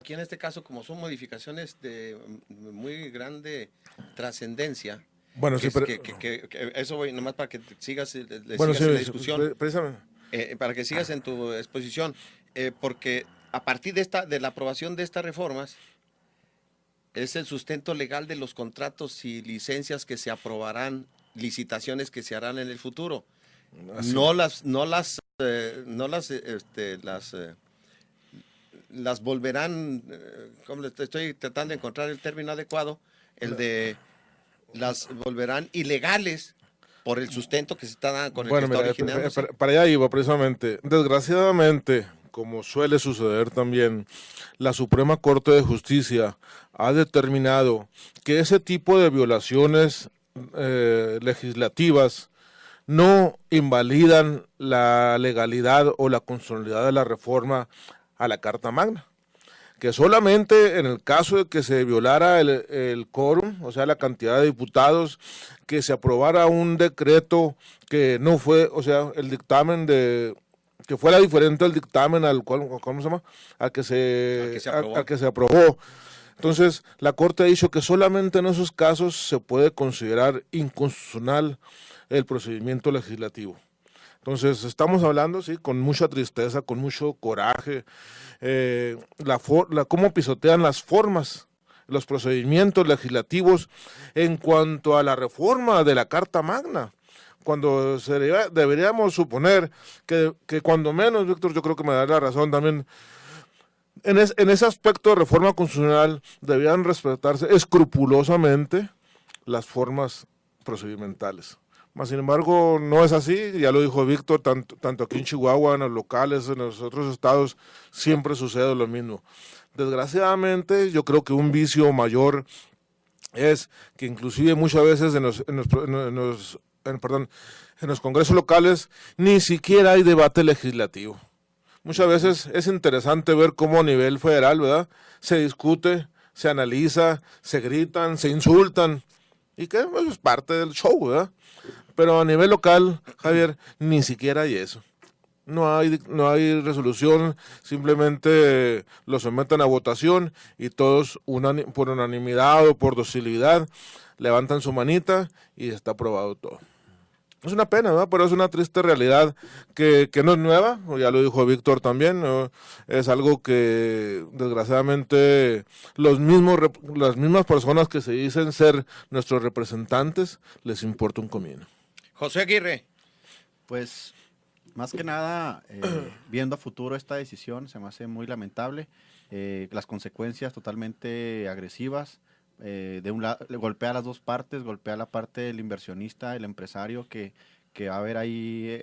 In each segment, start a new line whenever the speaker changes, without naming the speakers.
aquí en este caso, como son modificaciones de muy grande trascendencia,
Bueno, sí, pero...
que eso voy, nomás para que sigas, le
Bueno,
sigas
sí,
en la discusión,
precisamente.
para que sigas en tu exposición, porque a partir de la aprobación de estas reformas, es el sustento legal de los contratos y licencias que se aprobarán, licitaciones que se harán en el futuro.
Así.
Las volverán, como estoy tratando de encontrar el término adecuado, el de las volverán ilegales por el sustento que se está dando, con el que
Bueno,
está
mira,
originándose.
para allá iba precisamente. Desgraciadamente, como suele suceder también, la Suprema Corte de Justicia ha determinado que ese tipo de violaciones legislativas no invalidan la legalidad o la constitucionalidad de la reforma a la Carta Magna, que solamente en el caso de que se violara el quórum, o sea, la cantidad de diputados, que se aprobara un decreto que no fue, o sea, el dictamen de que fuera diferente al dictamen al cual, ¿cómo se llama? Al que
Al que
se aprobó. Entonces, la Corte ha dicho que solamente en esos casos se puede considerar inconstitucional el procedimiento legislativo. Entonces, estamos hablando, sí, con mucha tristeza, con mucho coraje, cómo pisotean las formas, los procedimientos legislativos en cuanto a la reforma de la Carta Magna. Cuando deberíamos suponer que cuando menos, Víctor, yo creo que me da la razón también, en ese aspecto de reforma constitucional debían respetarse escrupulosamente las formas procedimentales. Mas, sin embargo, no es así, ya lo dijo Víctor, tanto aquí en Chihuahua, en los locales, en los otros estados, siempre sucede lo mismo. Desgraciadamente, yo creo que un vicio mayor es que inclusive muchas veces en los congresos locales ni siquiera hay debate legislativo. Muchas veces es interesante ver cómo a nivel federal, ¿verdad?, se discute, se analiza, se gritan, se insultan, y que eso es parte del show, ¿verdad? Pero a nivel local, Javier, ni siquiera hay eso. No hay resolución, simplemente lo someten a votación y todos por unanimidad o por docilidad levantan su manita y está aprobado todo. Es una pena, ¿verdad? Pero es una triste realidad que no es nueva, ya lo dijo Víctor también, ¿no? Es algo que desgraciadamente las mismas personas que se dicen ser nuestros representantes les importa un comino.
José Aguirre.
Pues más que nada, viendo a futuro esta decisión, se me hace muy lamentable. Las consecuencias totalmente agresivas. De un lado, golpea a las dos partes, golpea a la parte del inversionista, el empresario, que va a haber ahí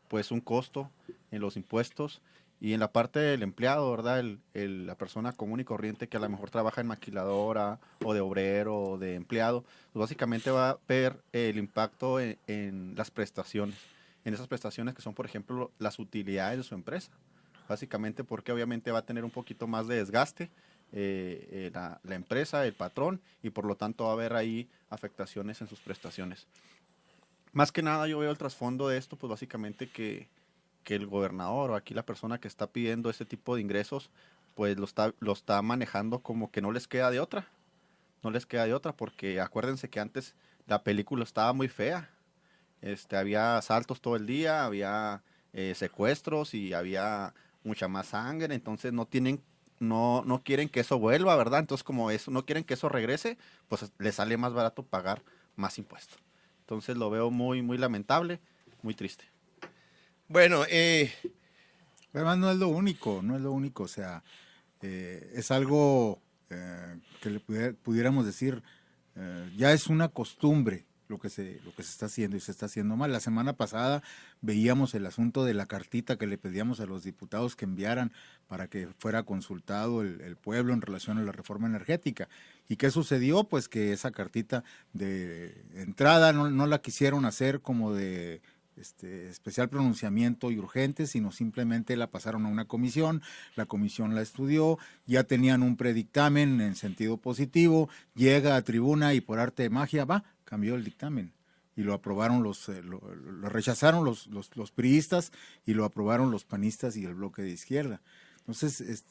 pues un costo en los impuestos. Y en la parte del empleado, ¿verdad? La persona común y corriente que a lo mejor trabaja en maquiladora o de obrero o de empleado, pues básicamente va a ver el impacto en las prestaciones. En esas prestaciones que son, por ejemplo, las utilidades de su empresa. Básicamente porque obviamente va a tener un poquito más de desgaste la empresa, el patrón, y por lo tanto va a haber ahí afectaciones en sus prestaciones. Más que nada yo veo el trasfondo de esto, pues básicamente que el gobernador o aquí la persona que está pidiendo este tipo de ingresos, pues lo está manejando como que no les queda de otra. No les queda de otra porque acuérdense que antes la película estaba muy fea. Había asaltos todo el día, había secuestros y había mucha más sangre, entonces no quieren que eso vuelva, ¿verdad? Entonces como eso, no quieren que eso regrese, pues les sale más barato pagar más impuestos. Entonces lo veo muy, muy lamentable, muy triste.
Bueno,
además no es lo único, o sea, es algo que le pudiéramos decir, ya es una costumbre lo que se está haciendo y se está haciendo mal. La semana pasada veíamos el asunto de la cartita que le pedíamos a los diputados que enviaran para que fuera consultado el pueblo en relación a la reforma energética. ¿Y qué sucedió? Pues que esa cartita de entrada no la quisieron hacer como de especial pronunciamiento y urgente, sino simplemente la pasaron a una comisión, la comisión la estudió, ya tenían un predictamen en sentido positivo, llega a tribuna y por arte de magia cambió el dictamen y lo aprobaron lo rechazaron los priistas y lo aprobaron los panistas y el bloque de izquierda. Entonces,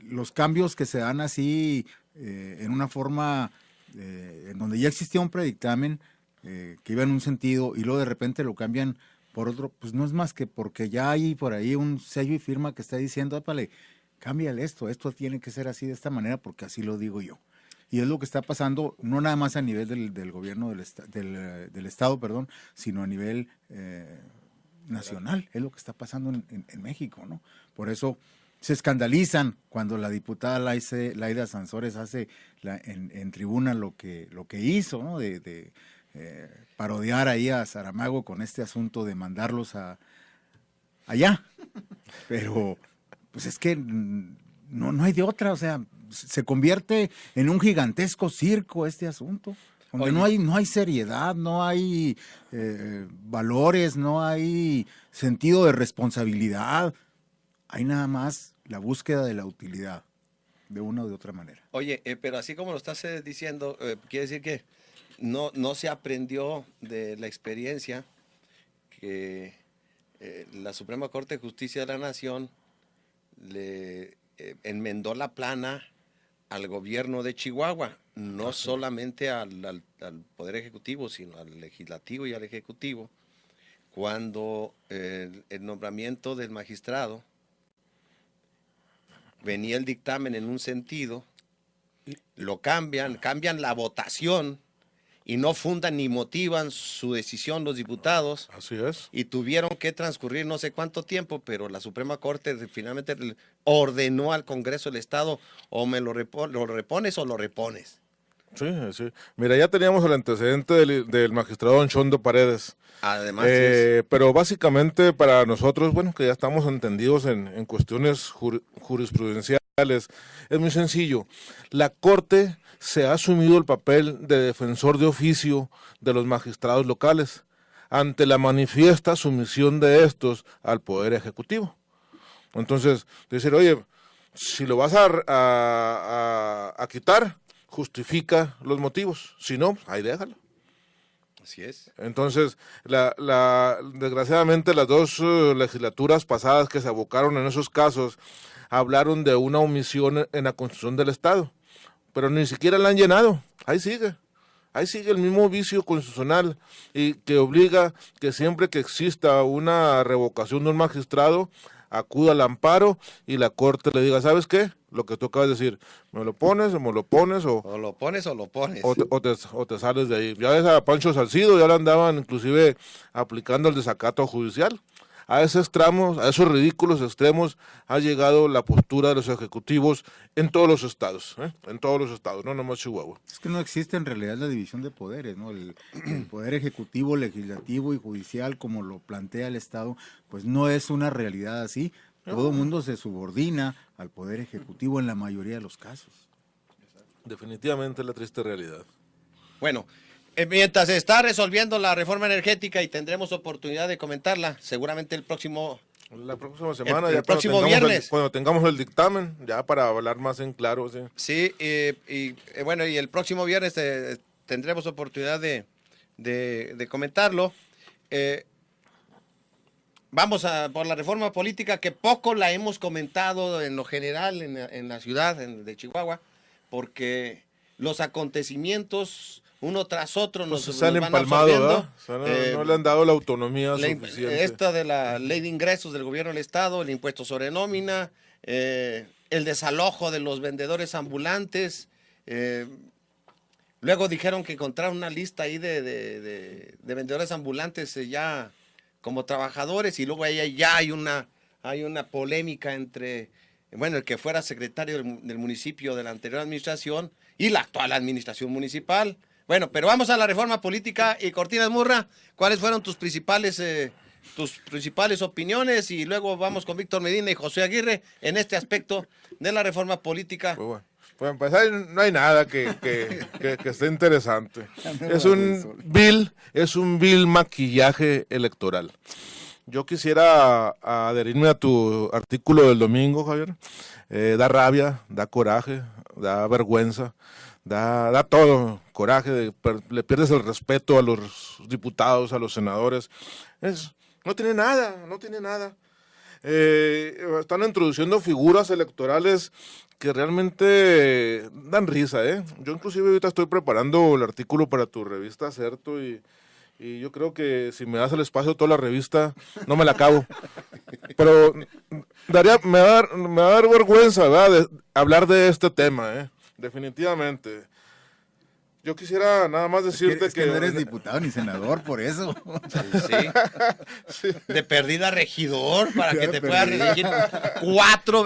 los cambios que se dan así en una forma en donde ya existía un predictamen que iba en un sentido y luego de repente lo cambian por otro, pues no es más que porque ya hay por ahí un sello y firma que está diciendo, épale, cámbiale esto tiene que ser así de esta manera porque así lo digo yo. Y es lo que está pasando, no nada más a nivel del gobierno del Estado, perdón, sino a nivel nacional. Es lo que está pasando en México, ¿no? Por eso se escandalizan cuando la diputada Laida Sansores hace en tribuna lo que hizo, ¿no? De parodiar ahí a Saramago con este asunto de mandarlos allá. Pero, pues es que no hay de otra, o sea, se convierte en un gigantesco circo este asunto, donde no hay seriedad, no hay valores, no hay sentido de responsabilidad, hay nada más la búsqueda de la utilidad, de una o de otra manera.
Oye, pero así como lo estás diciendo, quiere decir que no se aprendió de la experiencia que la Suprema Corte de Justicia de la Nación le enmendó la plana al gobierno de Chihuahua, no solamente al Poder Ejecutivo, sino al Legislativo y al Ejecutivo, cuando el nombramiento del magistrado venía el dictamen en un sentido, lo cambian la votación y no fundan ni motivan su decisión los diputados.
Así es.
Y tuvieron que transcurrir no sé cuánto tiempo, pero la Suprema Corte finalmente ordenó al Congreso del Estado, o me lo repones o lo repones.
Sí, sí. Mira, ya teníamos el antecedente del magistrado Anchondo Paredes.
Además,
pero básicamente para nosotros, bueno, que ya estamos entendidos en cuestiones jurisprudenciales, es muy sencillo. La Corte se ha asumido el papel de defensor de oficio de los magistrados locales ante la manifiesta sumisión de estos al Poder Ejecutivo. Entonces, decir, oye, si lo vas a quitar, justifica los motivos. Si no, ahí déjalo.
Así es.
Entonces, desgraciadamente las dos legislaturas pasadas que se abocaron en esos casos hablaron de una omisión en la Constitución del Estado, pero ni siquiera la han llenado. Ahí sigue el mismo vicio constitucional y que obliga que siempre que exista una revocación de un magistrado, acuda al amparo y la Corte le diga, ¿sabes qué? Lo que tú acabas de decir, me lo pones o lo pones o
lo pones o lo pones.
O te sales de ahí. Ya ves a Pancho Salcido, ya le andaban inclusive aplicando el desacato judicial. A esos tramos, a esos ridículos extremos ha llegado la postura de los ejecutivos en todos los estados, en todos los estados, no nomás Chihuahua.
Es que no existe en realidad la división de poderes, ¿no? El poder ejecutivo, legislativo y judicial, como lo plantea el Estado, pues no es una realidad así. Todo el mundo se subordina al poder ejecutivo en la mayoría de los casos.
Definitivamente es la triste realidad.
Bueno, mientras se está resolviendo la reforma energética y tendremos oportunidad de comentarla, seguramente
la próxima semana,
el próximo viernes.
Cuando tengamos el dictamen, ya para hablar más en claro. Sí,
bueno, y el próximo viernes tendremos oportunidad de comentarlo. Vamos por la reforma política, que poco la hemos comentado en lo general en la ciudad de Chihuahua, porque los acontecimientos uno tras otro nos
salen
van
empalmados, ¿verdad? No le han dado la autonomía suficiente.
Esta de la ley de ingresos del gobierno del Estado, el impuesto sobre nómina, el desalojo de los vendedores ambulantes. Luego dijeron que encontraron una lista ahí de vendedores ambulantes ya como trabajadores, y luego ahí ya hay una polémica entre, bueno, el que fuera secretario del municipio de la anterior administración y la actual administración municipal. Bueno, pero vamos a la reforma política. Y Cortinas Murra, ¿cuáles fueron tus principales opiniones? Y luego vamos con Víctor Medina y José Aguirre en este aspecto de la reforma política.
Pues empezar, no hay nada que esté interesante. Es un vil maquillaje electoral. Yo quisiera adherirme a tu artículo del domingo, Javier. Da rabia, da coraje, da vergüenza, da todo, coraje, le pierdes el respeto a los diputados, a los senadores. No tiene nada. Están introduciendo figuras electorales que realmente dan risa, ¿eh? Yo inclusive ahorita estoy preparando el artículo para tu revista Acerto y yo creo que si me das el espacio toda la revista, no me la acabo. Pero me va a dar vergüenza, ¿verdad?, de hablar de este tema, ¿eh? Definitivamente. Yo quisiera nada más decirte
es que no eres diputado ni senador, por eso.
Sí. De perdida regidor para que
Ya
te puedas
perdida.
reelegir 4